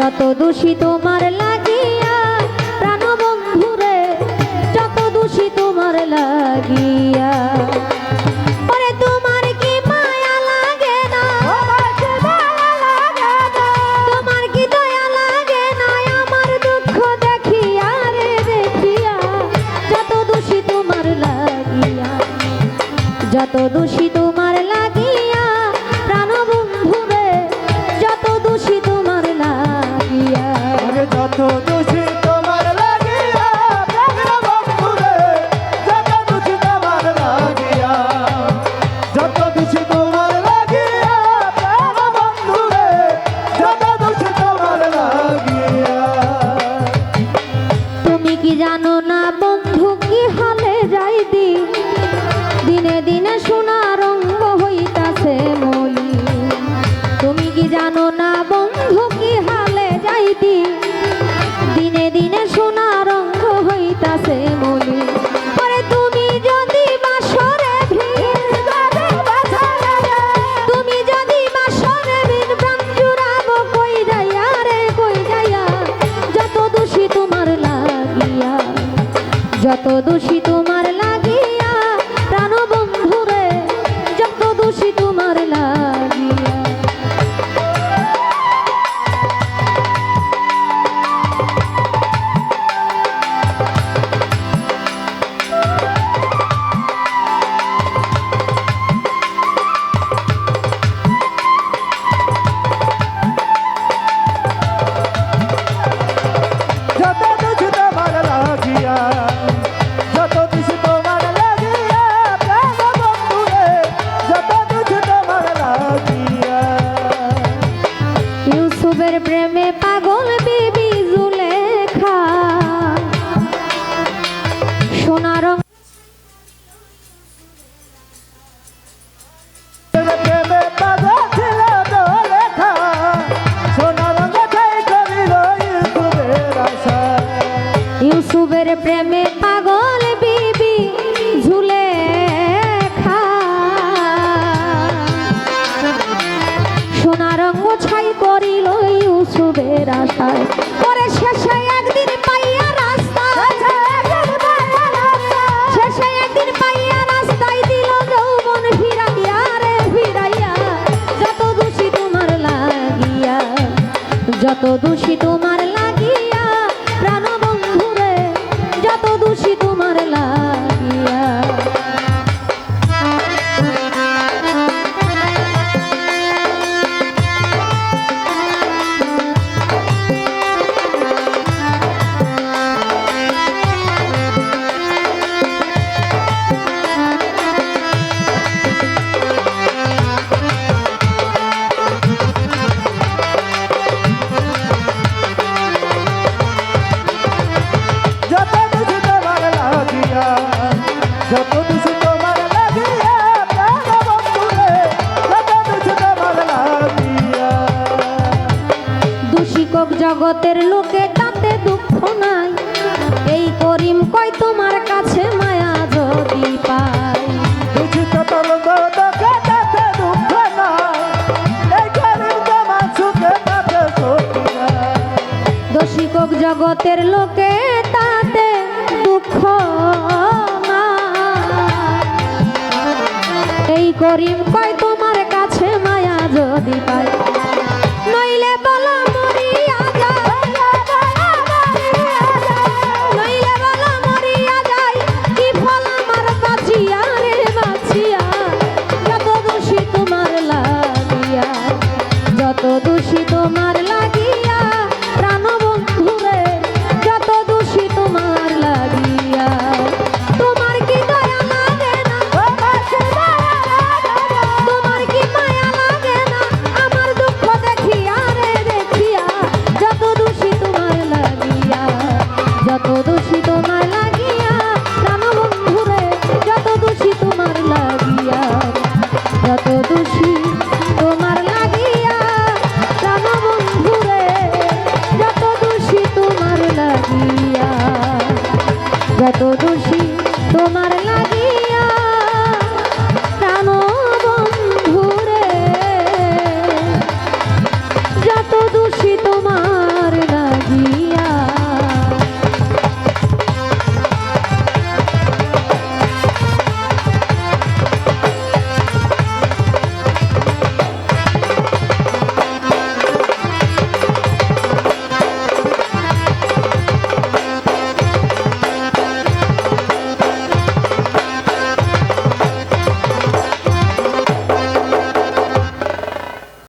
যত দোষী তোমার লাগিয়া প্রাণ বন্ধুরে, যত দোষী তোমার লাগিয়া। ওরে তোমার কি মায়া লাগে না, তোমার কি দয়া লাগে না আমার দুঃখ দেখিয়া রে দেখিয়া। যত দোষী তোমার লাগিয়া, যত দোষী তোমার লাগিয়া প্রাণ বন্ধুরে, যত দোষী তোমার লাগিয়া। যত দোষী তোমার লাগিয়া প্রাণ বন্ধুরে, যত দোষী তোমার লাগিয়া, যত দোষী তোমার লাগিয়া প্রাণ বন্ধুরে, যত দোষী তোমার লাগিয়া। তুমি কি জানো না বন্ধু কি হালে যাই দিন, দিনে দিনে সোনার রঙ্গ হইতাছে মলি। তুমি কি জানো না বন্ধু কি হালে যাই দিন, দিনে দিনে সোনার রঙ্গ হইতাছে মলি। পরে তুমি যদি বাসরে ভিড়, তুমি যদি বাসরে ভিড় প্রাণ জুড়াবো কই যাইয়া রে কই যাইয়া। যত দোষী তোমার লাগিয়া, যত দোষী তোমার লাগিয়া প্রাণ বন্ধুরে, যত দোষী তোমার লাগিয়া। যত দোষী তোমার লাগিয়া, যত দোষী তোমার লাগিয়া প্রাণ বন্ধুরে, যত দোষী তোমার লাগিয়া। ইউসুফের প্রেমে পাগল বিবি জুলেখা, সোনা রং প্রেমে পাগল ছিল জুলেখা, সোনা রঙ ছাই করিল ইউসুফের আশা। ইউসুফের প্রেমে পাগল বিবি জুলেখা, সোনা রঙ ছাই করিল ইউসুফের আশায়। পরে শেষে একদিন পাইয়া রাস্তায়, শেষে একদিন পাইয়া রাস্তায় দিল যৌবন ফিরাইয়া রে ফিরাইয়া। যত দোষী তোমার লাগিয়া, যত দোষী তোমার লাগিয়া প্রাণ বন্ধুরে, যত দোষী তোমার লাগিয়া। যত দোষী তোমার লাগিয়া, যত দোষী তোমার লাগিয়া প্রাণ বন্ধুরে, যত দোষী তোমার লাগিয়া। দোষী কোক জগতের লোকে তাতে দুঃখ নাই, এই করিম কয় তোমার কাছে মায়া যদি পাই। দোষী কতল দেখে তাতে দুঃখ নাই, এই করিম তোমার সুখে তাতে সুখ নাই। দোষী কোক জগতের লোকে তাতে দুঃখ নাই, এই করিম কয় তোমার কাছে মায়া যদি পাই। নইলে বলো মরিয়া যাই, নইলে বলো মরিয়া যাই, কি ফল আমার বাঁচিয়া রে বাঁচিয়া। যত দোষী তোমার লাগিয়া, যত দোষী তোমার লাগিয়া প্রাণ